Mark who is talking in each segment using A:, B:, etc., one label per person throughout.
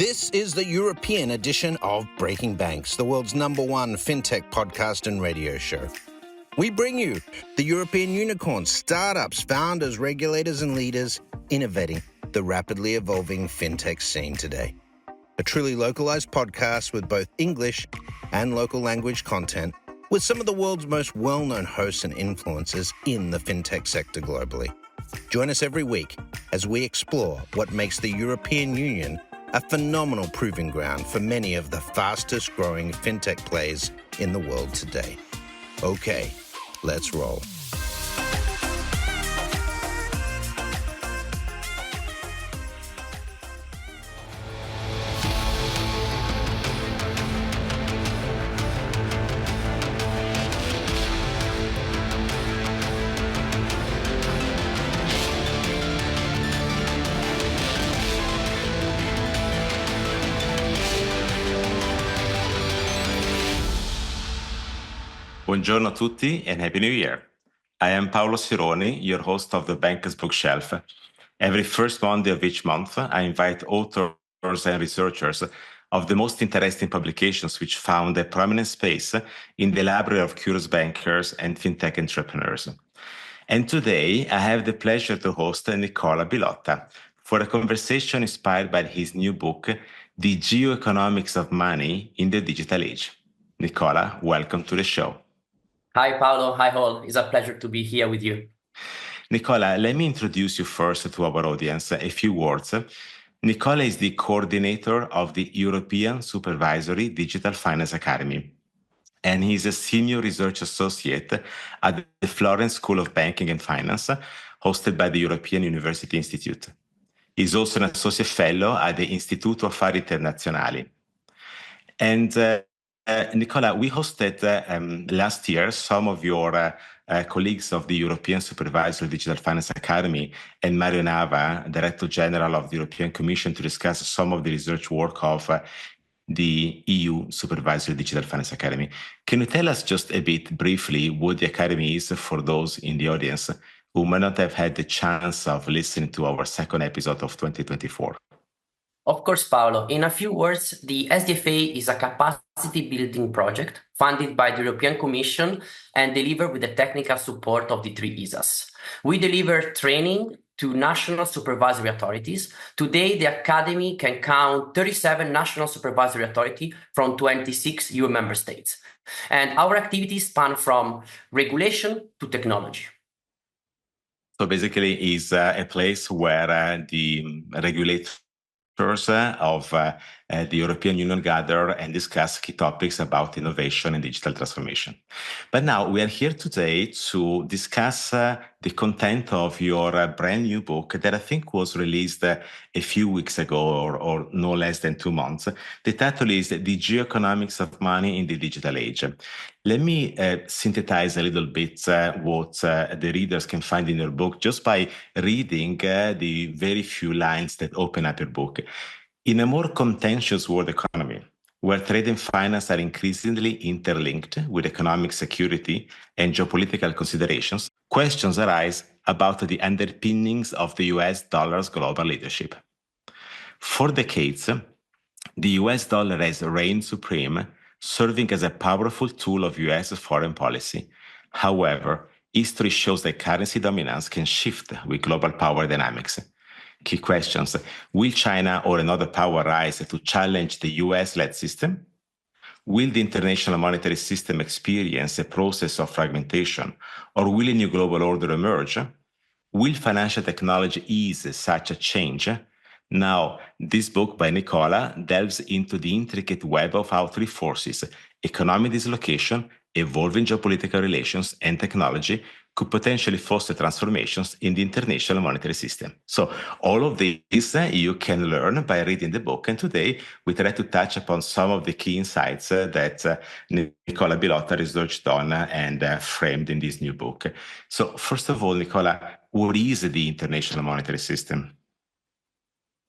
A: This is the European edition of Breaking Banks, the world's #1 fintech podcast and radio show. We bring you the European unicorns, startups, founders, regulators, and leaders innovating the rapidly evolving fintech scene today. A truly localized podcast with both English and local language content, with some of the world's most well-known hosts and influencers in the fintech sector globally. Join us every week as we explore what makes the European Union a phenomenal proving ground for many of the fastest growing fintech plays in the world today. Okay, let's roll.
B: Buongiorno a tutti and Happy New Year. I am Paolo Sironi, your host of the Banker's Bookshelf. Every first Monday of each month, I invite authors and researchers of the most interesting publications which found a prominent space in the library of curious bankers and fintech entrepreneurs. And today, I have the pleasure to host Nicola Bilotta for a conversation inspired by his new book, The Geoeconomics of Money in the Digital Age. Nicola, welcome to the show.
C: Hi, Paolo. Hi, all. It's a pleasure to be here with you.
B: Nicola, let me introduce you first to our audience. A few words. Nicola is the coordinator of the European Supervisory Digital Finance Academy, and he's a senior research associate at the Florence School of Banking and Finance, hosted by the European University Institute. He's also an associate fellow at the Istituto Affari Internazionali. And Nicola, we hosted last year some of your colleagues of the European Supervisory Digital Finance Academy and Mario Nava, Director General of the European Commission, to discuss some of the research work of the EU Supervisory Digital Finance Academy. Can you tell us just a bit briefly what the Academy is for those in the audience who may not have had the chance of listening to our second episode of 2024?
C: Of course, Paolo. In a few words, the SDFA is a capacity building project funded by the European Commission and delivered with the technical support of the three ESAs. We deliver training to national supervisory authorities. Today, the Academy can count 37 national supervisory authorities from 26 EU member states. And our activities span from regulation to technology.
B: So basically, it's a place where the regulators of the European Union gather and discuss key topics about innovation and digital transformation. But now we are here today to discuss the content of your brand new book that I think was released a few weeks ago or no less than 2 months. The title is The Geoeconomics of Money in the Digital Age. Let me synthesize a little bit what the readers can find in your book just by reading the very few lines that open up your book. In a more contentious world economy, where trade and finance are increasingly interlinked with economic security and geopolitical considerations, questions arise about the underpinnings of the US dollar's global leadership. For decades, the US dollar has reigned supreme, serving as a powerful tool of US foreign policy. However, history shows that currency dominance can shift with global power dynamics. Key questions. Will China or another power rise to challenge the US-led system? Will the international monetary system experience a process of fragmentation, or will a new global order emerge? Will financial technology ease such a change? Now, this book by Nicola delves into the intricate web of how three forces, economic dislocation, evolving geopolitical relations, and technology, could potentially foster transformations in the international monetary system. So all of this you can learn by reading the book. And today we try to touch upon some of the key insights that Nicola Bilotta researched on and framed in this new book. So first of all, Nicola, what is the international monetary system?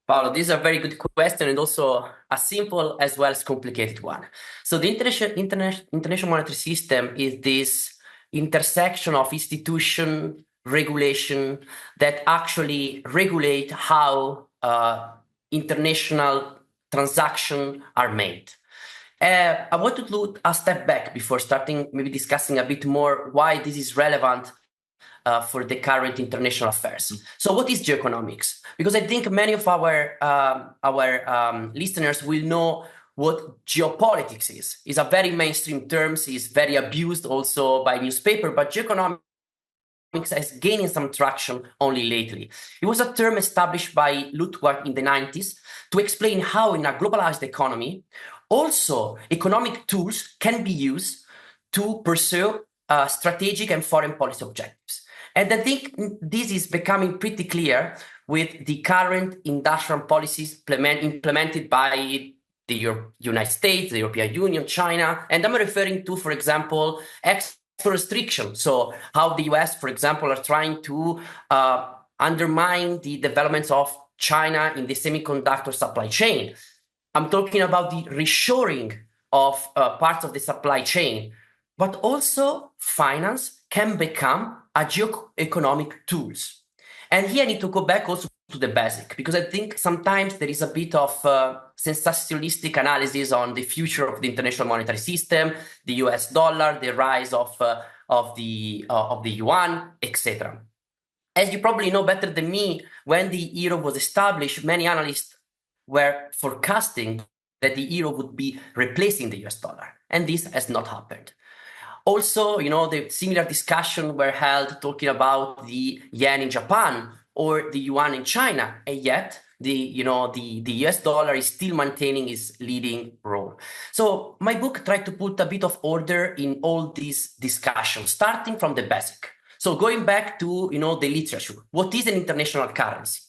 C: Paolo, this is a very good question and also a simple as well as complicated one. So the international monetary system is this intersection of institution, regulation that actually regulate how international transactions are made. I want to look a step back before starting maybe discussing a bit more why this is relevant for the current international affairs. So what is geoeconomics? Because I think many of our listeners will know what geopolitics is. It's a very mainstream term, is very abused also by newspaper, but geoeconomics has gained some traction only lately. It was a term established by Ludwig in the 90s to explain how in a globalized economy, also economic tools can be used to pursue strategic and foreign policy objectives. And I think this is becoming pretty clear with the current industrial policies implemented by the United States, the European Union, China. And I'm referring to, for example, export restriction. So how the US, for example, are trying to undermine the developments of China in the semiconductor supply chain. I'm talking about the reshoring of parts of the supply chain, but also finance can become a geoeconomic tools. And here I need to go back also to the basic, because I think sometimes there is a bit of sensationalistic analysis on the future of the international monetary system, the US dollar, the rise of the yuan, etc. As you probably know better than me, when the euro was established, many analysts were forecasting that the euro would be replacing the US dollar, and this has not happened. Also, the similar discussion were held talking about the yen in Japan or the yuan in China, and yet the US dollar is still maintaining its leading role. So my book tried to put a bit of order in all these discussions, starting from the basic. So going back to the literature, what is an international currency?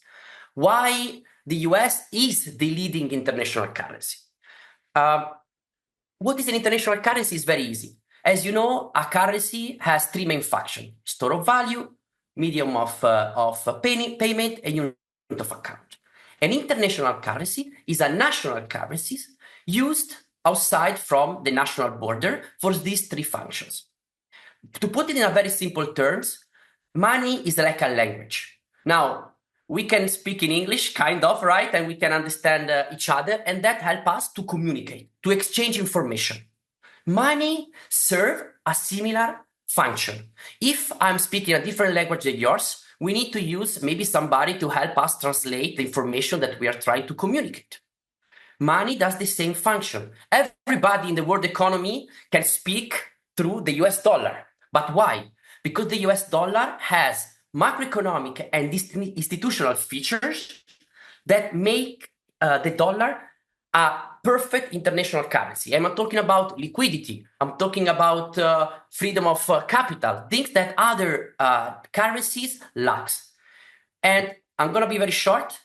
C: Why the US is the leading international currency? What is an international currency is very easy. As you know, a currency has three main functions: store of value, medium of payment, and unit of account. An international currency is a national currency used outside from the national border for these three functions. To put it in a very simple terms, money is like a language. Now, we can speak in English, kind of, right? And we can understand each other, and that helps us to communicate, to exchange information. Money serves a similar function. If I'm speaking a different language than yours, we need to use maybe somebody to help us translate the information that we are trying to communicate. Money does the same function. Everybody in the world economy can speak through the US dollar. But why? Because the US dollar has macroeconomic and institutional features that make the dollar a perfect international currency. I'm not talking about liquidity. I'm talking about freedom of capital, things that other currencies lack. And I'm going to be very short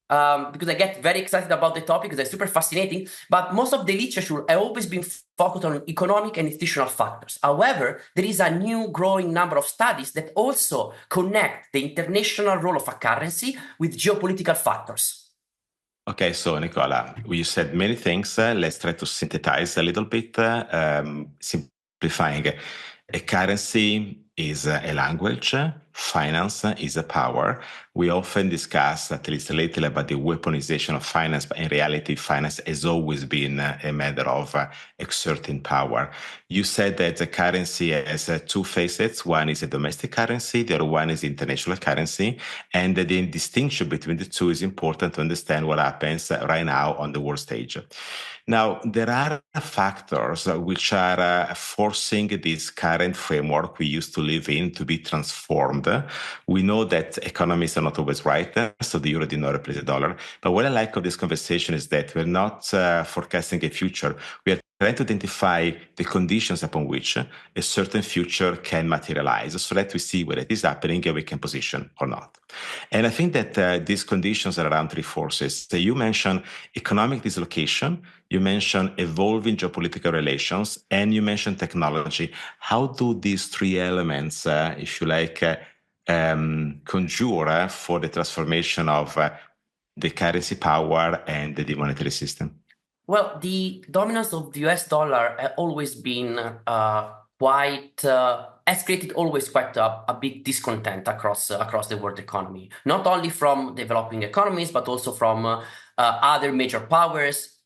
C: because I get very excited about the topic because it's super fascinating. But most of the literature has always been focused on economic and institutional factors. However, there is a new growing number of studies that also connect the international role of a currency with geopolitical factors.
B: Okay, so Nicola, you said many things. Let's try to synthesize a little bit, simplifying. A currency is a language, finance is a power. We often discuss, at least lately, about the weaponization of finance, but in reality, finance has always been a matter of exerting power. You said that the currency has two facets. One is a domestic currency, the other one is international currency. And the distinction between the two is important to understand what happens right now on the world stage. Now, there are factors which are forcing this current framework we used to live in to be transformed. We know that economies are not always right, so the euro did not replace the dollar. But what I like of this conversation is that we're not forecasting a future. We are trying to identify the conditions upon which a certain future can materialize so that we see whether it is happening and we can position or not. And I think that these conditions are around three forces. So you mentioned economic dislocation, you mentioned evolving geopolitical relations, and you mentioned technology. How do these three elements, if you like, conjure for the transformation of the currency power and the monetary system?
C: Well, the dominance of the US dollar has always been quite has created always quite a big discontent across the world economy, not only from developing economies, but also from other major powers.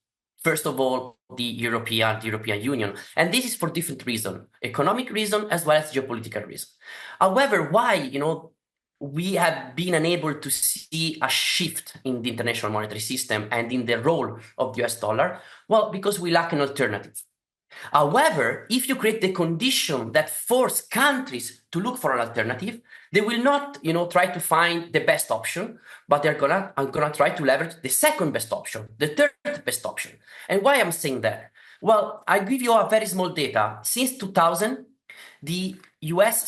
C: First of all, the European Union. And this is for different reasons, economic reason as well as geopolitical reason. However, why, we have been unable to see a shift in the international monetary system and in the role of the US dollar? Well, because we lack an alternative. However, if you create the condition that force countries to look for an alternative, they will not, try to find the best option, but they're gonna try to leverage the second best option, the third best option. And why I'm saying that? Well, I give you a very small data. Since 2000, the US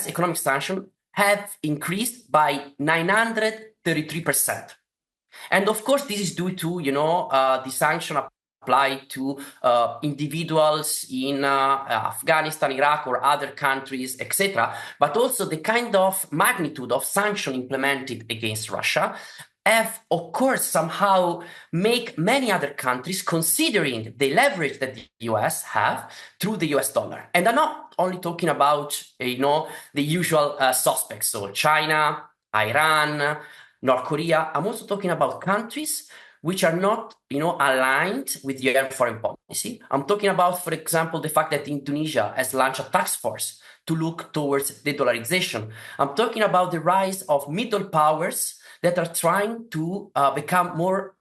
C: economic sanction have increased by 933%. And of course, this is due to, the sanction applied to individuals in Afghanistan, Iraq, or other countries, etc. But also the kind of magnitude of sanction implemented against Russia have, of course, somehow make many other countries considering the leverage that the US have through the US dollar. And I'm not only talking about, the usual suspects, so China, Iran, North Korea. I'm also talking about countries which are not, aligned with their foreign policy. I'm talking about, for example, the fact that Indonesia has launched a task force to look towards de-dollarization. I'm talking about the rise of middle powers that are trying to become more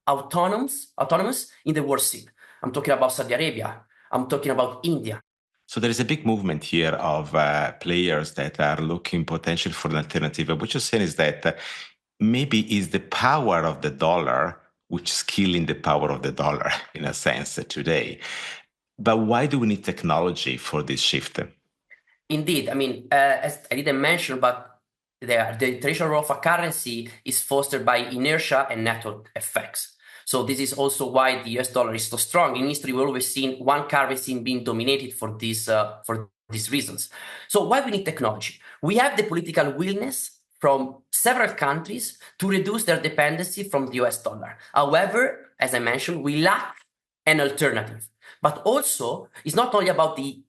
C: autonomous in the world scene. I'm talking about Saudi Arabia. I'm talking about India.
B: So there is a big movement here of players that are looking potentially for an alternative. What you're saying is that maybe is the power of the dollar which is killing the power of the dollar in a sense today. But why do we need technology for this shift?
C: Indeed. I mean, as I didn't mention, but the traditional role of a currency is fostered by inertia and network effects. So this is also why the US dollar is so strong. In history, we've always seen one currency being dominated for these reasons. So why we need technology? We have the political willingness from several countries to reduce their dependency from the US dollar. However, as I mentioned, we lack an alternative. But also, it's not only about the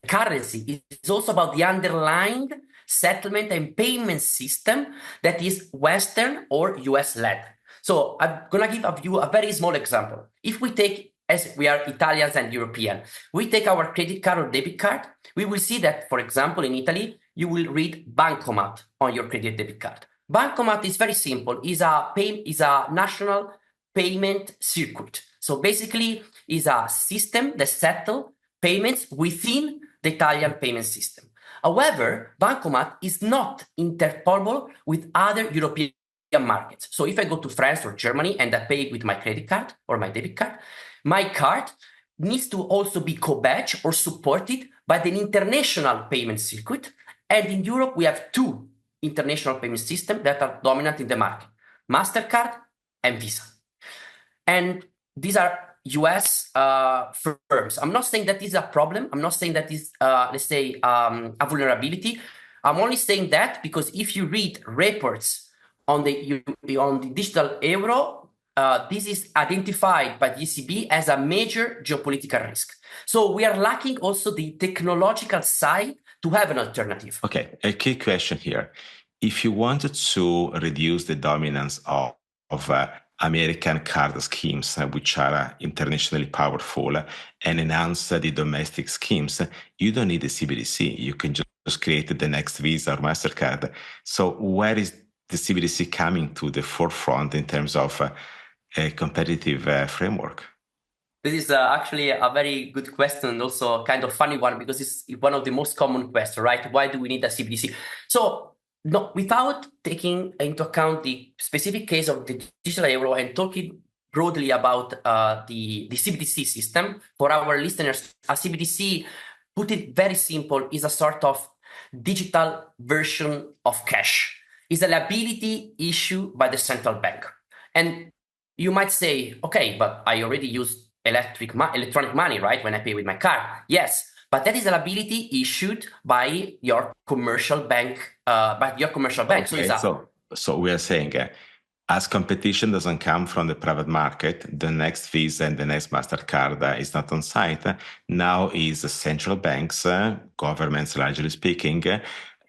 C: currency, it's also about the underlying settlement and payment system that is Western or US-led. So I'm going to give you a very small example. If we take, as we are Italians and European, we take our credit card or debit card, we will see that, for example, in Italy, you will read bancomat on your credit debit card. Bancomat is very simple, is a national payment circuit. So basically, is a system that settles payments within the Italian payment system. However, bancomat is not interoperable with other European markets. So if I go to France or Germany and I pay with my credit card or my debit card, my card needs to also be co-badged or supported by the international payment circuit. And in Europe, we have two international payment systems that are dominant in the market, MasterCard and Visa. And these are US firms. I'm not saying that this is a problem. I'm not saying that this, let's say, a vulnerability. I'm only saying that because if you read reports on the digital euro, this is identified by the ECB as a major geopolitical risk. So we are lacking also the technological side to have an alternative.
B: Okay, a key question here. If you wanted to reduce the dominance of American card schemes, which are internationally powerful, and enhance the domestic schemes, you don't need a CBDC. You can just create the next Visa or MasterCard. So where is the CBDC coming to the forefront in terms of a competitive framework?
C: This is actually a very good question and also a kind of funny one because it's one of the most common questions, right? Why do we need a CBDC? So no, without taking into account the specific case of the digital euro and talking broadly about the CBDC system, for our listeners, a CBDC, put it very simple, is a sort of digital version of cash. It's a liability issued by the central bank. And you might say, okay, but I already use electronic money, right? When I pay with my card. Yes, but that is a liability issued by your commercial bank.
B: Okay, so we are saying as competition doesn't come from the private market, the next Visa and the next MasterCard is not on site. Now is the central banks, governments largely speaking,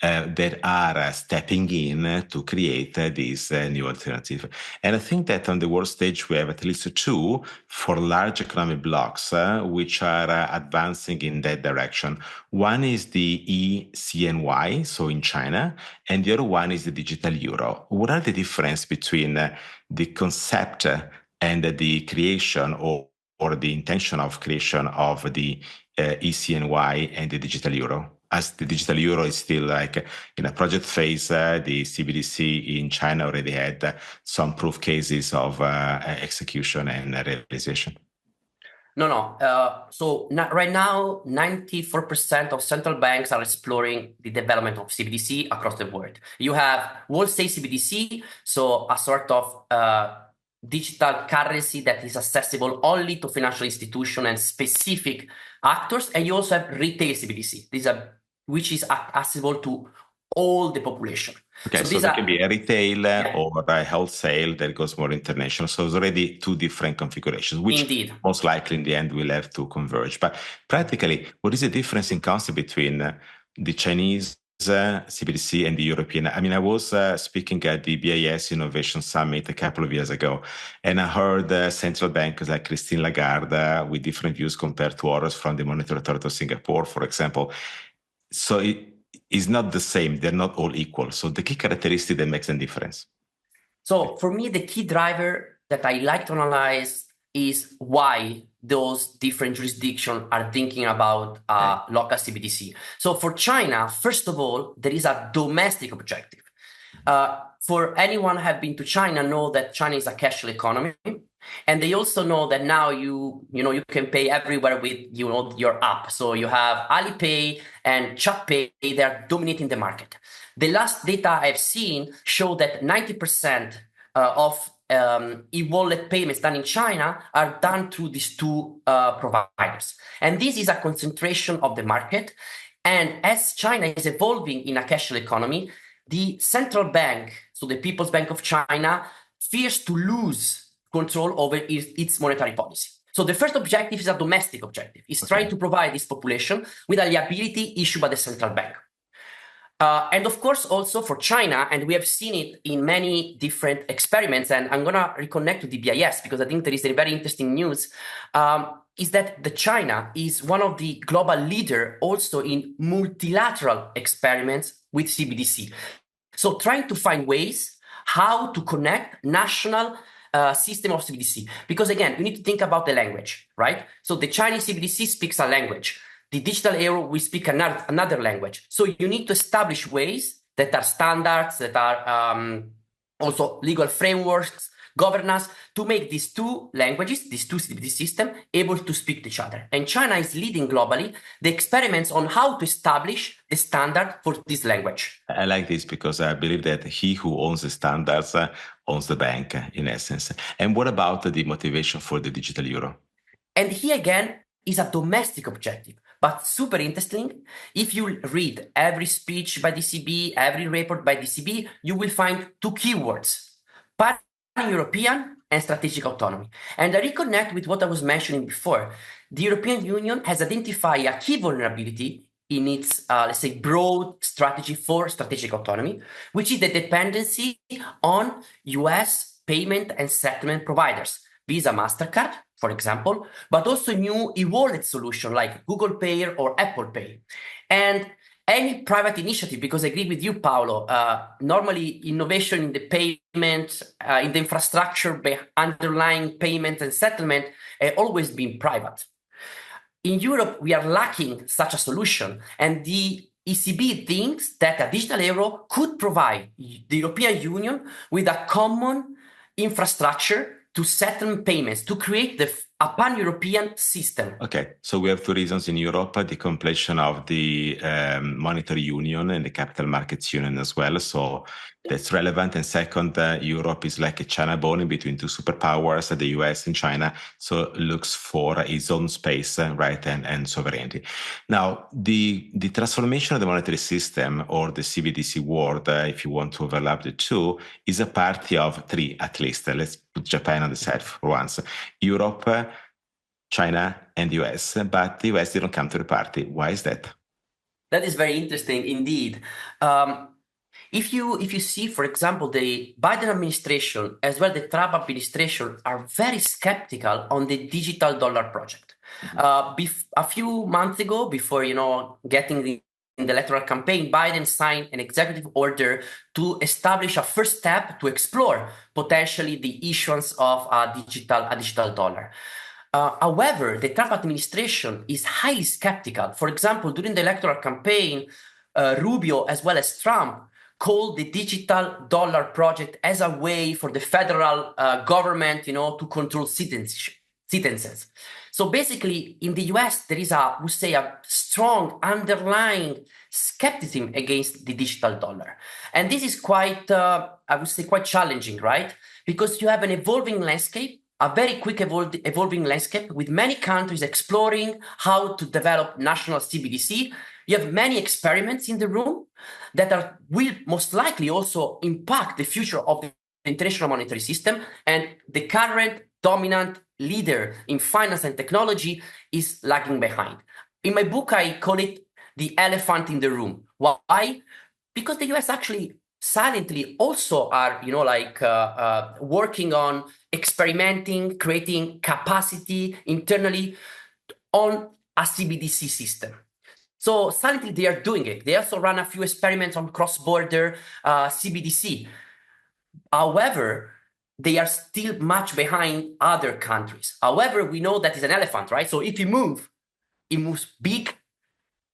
B: that are stepping in to create this new alternative. And I think that on the world stage, we have at least two for large economic blocks which are advancing in that direction. One is the ECNY, so in China, and the other one is the digital euro. What are the difference between the concept and the creation or the intention of creation of the ECNY and the digital euro? As the digital euro is still like in a project phase, the CBDC in China already had some proof cases of execution and realization.
C: No. Right now, 94% of central banks are exploring the development of CBDC across the world. You have wholesale CBDC, so a sort of digital currency that is accessible only to financial institutions and specific actors. And you also have retail CBDC, which is accessible to all the population.
B: Okay, so there can be a retail or a wholesale that goes more international. So there's already two different configurations, which
C: Indeed.
B: Most likely in the end will have to converge. But practically, what is the difference in concept between the Chinese CBDC and the European? I mean, I was speaking at the BIS Innovation Summit a couple of years ago, and I heard central bankers like Christine Lagarde with different views compared to others from the Monetary Authority of Singapore, for example. So it is not the same. They're not all equal. So the key characteristic that makes a difference.
C: So for me, the key driver that I like to analyze is why those different jurisdictions are thinking about local CBDC. So for China, first of all, there is a domestic objective. For anyone who have been to China, know that China is a cashless economy. And they also know that now you can pay everywhere with your app. So you have Alipay and ChatPay, they're dominating the market. The last data I've seen show that 90% of e-wallet payments done in China are done through these two providers. And this is a concentration of the market. And as China is evolving in a cashless economy, the central bank, so the People's Bank of China, fears to lose control over its monetary policy. So the first objective is a domestic objective. It's trying to provide this population with a liability issued by the central bank. And of course, also for China, and we have seen it in many different experiments, and I'm going to reconnect to the BIS because I think there is a very interesting news, is that the China is one of the global leaders also in multilateral experiments with CBDC. So trying to find ways how to connect national system of CBDC. Because again, you need to think about the language, right? So the Chinese CBDC speaks a language. The digital euro will speak another language. So you need to establish ways that are standards, that are also legal frameworks, governance, to make these two languages, these two CBDC systems, able to speak to each other. And China is leading globally the experiments on how to establish the standard for this language.
B: I like this because I believe that he who owns the standards owns the bank, in essence. And what about the motivation for the digital euro?
C: And here again is a domestic objective. But super interesting, if you read every speech by the ECB, every report by the ECB, you will find two keywords: pan-European and strategic autonomy. And I reconnect with what I was mentioning before. The European Union has identified a key vulnerability in its, let's say, broad strategy for strategic autonomy, which is the dependency on US payment and settlement providers, Visa, MasterCard, for example, but also new e-wallet solution like Google Pay or Apple Pay. And any private initiative, because I agree with you, Paolo, normally innovation in the payment, in the infrastructure underlying payment and settlement, always been private. In Europe, we are lacking such a solution, and the ECB thinks that a digital euro could provide the European Union with a common infrastructure to settle payments, to create a pan-European system.
B: Okay, so we have two reasons in Europe, the completion of the monetary union and the capital markets union as well. So that's relevant. And second, Europe is like a China bone in between two superpowers, the US and China. So it looks for its own space, right, and sovereignty. Now, the transformation of the monetary system, or the CBDC world, if you want to overlap the two, is a party of three at least. Let's put Japan on the side for once. Europe, China, and the US, but the US didn't come to the party. Why is that?
C: That is very interesting indeed. If you see, for example, the Biden administration as well the Trump administration are very skeptical on the digital dollar project. A few months ago, before getting in the electoral campaign, Biden signed an executive order to establish a first step to explore potentially the issuance of a digital dollar. However, the Trump administration is highly skeptical. For example, during the electoral campaign, Rubio as well as Trump called the digital dollar project as a way for the federal government, to control citizens. So basically, in the US, there is a strong underlying skepticism against the digital dollar. And this is quite challenging, right? Because you have an evolving landscape, a very quick evolving landscape with many countries exploring how to develop national CBDC. You have many experiments in the room that will most likely also impact the future of the international monetary system. And the current dominant leader in finance and technology is lagging behind. In my book, I call it the elephant in the room. Why? Because the US actually silently also are, working on experimenting, creating capacity internally on a CBDC system. So silently they are doing it. They also run a few experiments on cross-border CBDC. However, they are still much behind other countries. However, we know that is an elephant, right? So if you move, it moves big.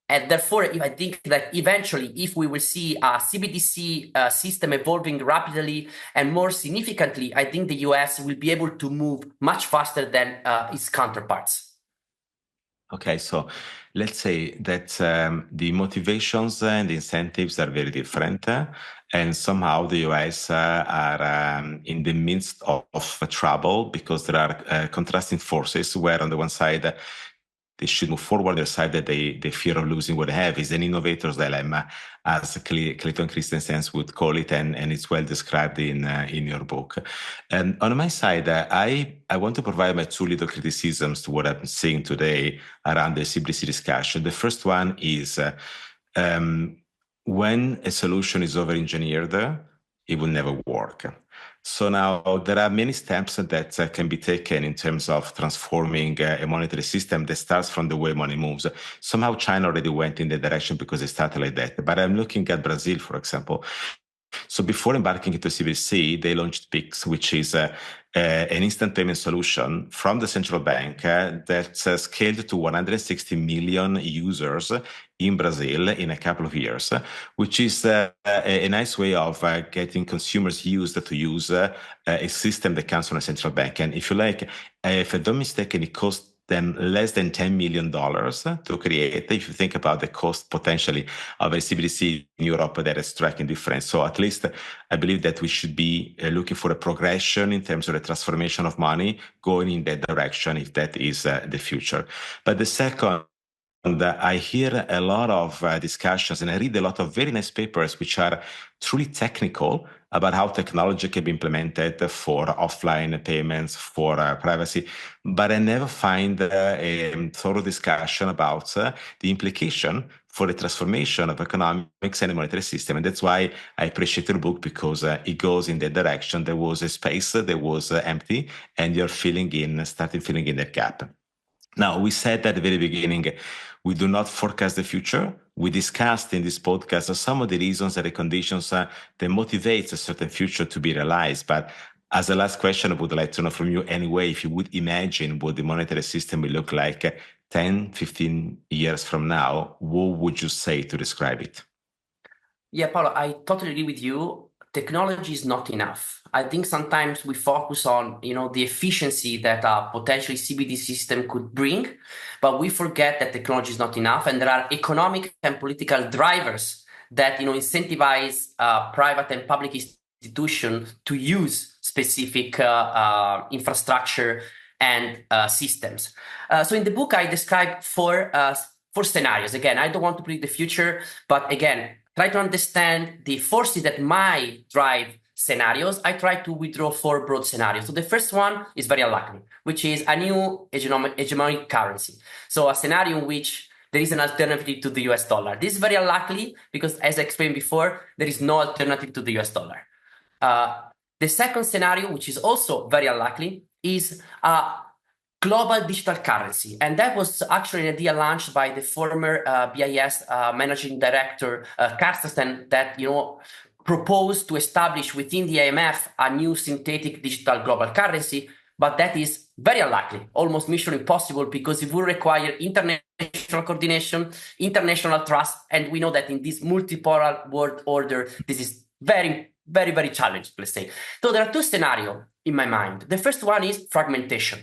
C: And therefore, I think that eventually, if we will see a CBDC system evolving rapidly and more significantly, I think the US will be able to move much faster than its counterparts.
B: Okay, so let's say that the motivations and the incentives are very different, and somehow the US are in the midst of trouble because there are contrasting forces where on the one side, they should move forward. The side that they fear of losing what they have is an innovator's dilemma, as Clayton Christensen would call it, and it's well described in your book. And on my side, I want to provide my two little criticisms to what I'm seeing today around the CBDC discussion. The first one is when a solution is over-engineered, it will never work. So now there are many steps that can be taken in terms of transforming a monetary system that starts from the way money moves. Somehow China already went in that direction because it started like that. But I'm looking at Brazil, for example. So before embarking into CBDC, they launched PIX, which is an instant payment solution from the central bank that's scaled to 160 million users in Brazil in a couple of years, which is a nice way of getting consumers used to use a system that comes from a central bank. And if you like, if I don't mistake, it costs them less than $10 million to create. If you think about the cost potentially of a CBDC in Europe, that is striking difference. So at least I believe that we should be looking for a progression in terms of the transformation of money going in that direction, if that is the future. But the second, I hear a lot of discussions and I read a lot of very nice papers which are truly technical about how technology can be implemented for offline payments, for privacy, but I never find a thorough discussion about the implication for the transformation of economics and the monetary system. And that's why I appreciate your book, because it goes in that direction. There was a space that was empty, and you're starting filling in that gap. Now, we said at the very beginning, we do not forecast the future. We discussed in this podcast some of the reasons and the conditions that motivates a certain future to be realized. But as a last question, I would like to know from you anyway, if you would imagine what the monetary system will look like 10, 15 years from now, what would you say to describe it?
C: Yeah, Paolo, I totally agree with you. technology is not enough. I think sometimes we focus on, the efficiency that a potentially CBD system could bring, but we forget that technology is not enough, and there are economic and political drivers that, incentivize private and public institutions to use specific infrastructure and systems. So in the book, I describe four scenarios. Again, I don't want to predict the future, but again, try to understand the forces that might drive scenarios. I try to withdraw four broad scenarios. So the first one is very unlikely, which is a new hegemonic currency. So a scenario in which there is an alternative to the US dollar. This is very unlikely because, as I explained before, there is no alternative to the US dollar. The second scenario, which is also very unlikely, is a global digital currency. And that was actually an idea launched by the former BIS managing director, Carsten, that, proposed to establish within the IMF a new synthetic digital global currency. But that is very unlikely, almost mission impossible, because it will require international coordination, international trust. And we know that in this multipolar world order, this is very, very, very challenging, let's say. So there are two scenarios in my mind. The first one is fragmentation.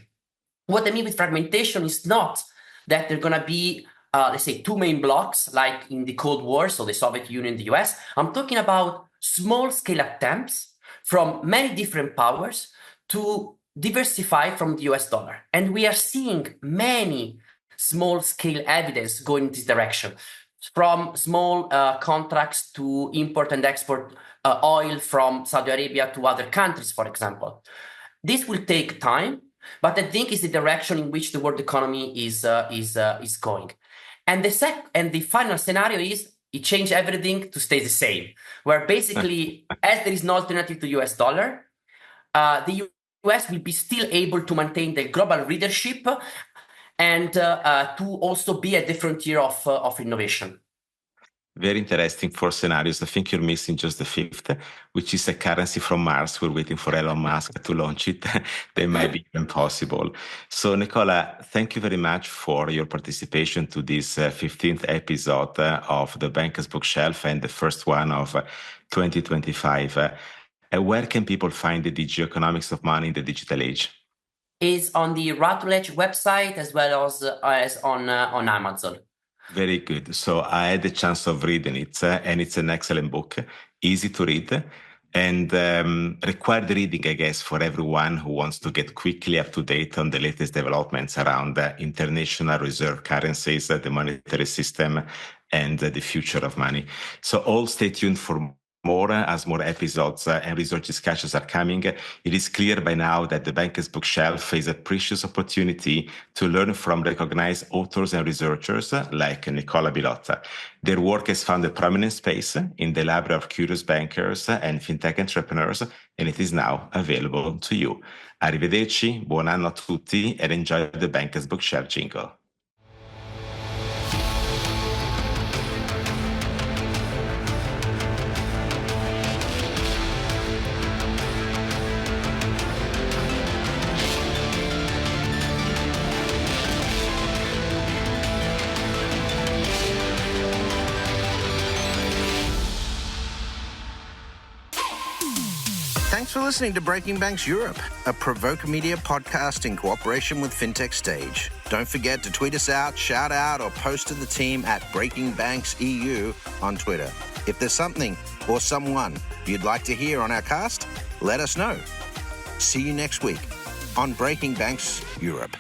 C: What I mean with fragmentation is not that there are going to be, let's say, two main blocks like in the Cold War, so the Soviet Union, the US. I'm talking about small-scale attempts from many different powers to diversify from the US dollar. And we are seeing many small-scale evidence going in this direction, from small contracts to import and export oil from Saudi Arabia to other countries, for example. This will take time, but I think it's the direction in which the world economy is going. And the final scenario is it changes everything to stay the same, where basically, as there is no alternative to US dollar, the US will be still able to maintain the global leadership and to also be at the frontier of innovation.
B: Very interesting four scenarios. I think you're missing just the fifth, which is a currency from Mars. We're waiting for Elon Musk to launch it. They might be impossible. So, Nicola, thank you very much for your participation to this 15th episode of the Banker's Bookshelf and the first one of 2025. Where can people find the Geoeconomics of Money in the digital age?
C: Is on the Routledge website as well as on Amazon.
B: Very good. So I had the chance of reading it, and it's an excellent book, easy to read, and required reading, I guess, for everyone who wants to get quickly up to date on the latest developments around international reserve currencies, the monetary system, and the future of money. So all stay tuned for more as more episodes and research discussions are coming. It is clear by now that the Banker's Bookshelf is a precious opportunity to learn from recognized authors and researchers like Nicola Bilotta. Their work has found a prominent space in the library of curious bankers and fintech entrepreneurs, and it is now available to you. Arrivederci, buon anno a tutti, and enjoy the Banker's Bookshelf jingle.
A: Thanks for listening to Breaking Banks Europe, a Provoke Media podcast in cooperation with FinTech Stage. Don't forget to tweet us out, shout out, or post to the team at Breaking Banks EU on Twitter. If there's something or someone you'd like to hear on our cast, let us know. See you next week on Breaking Banks Europe.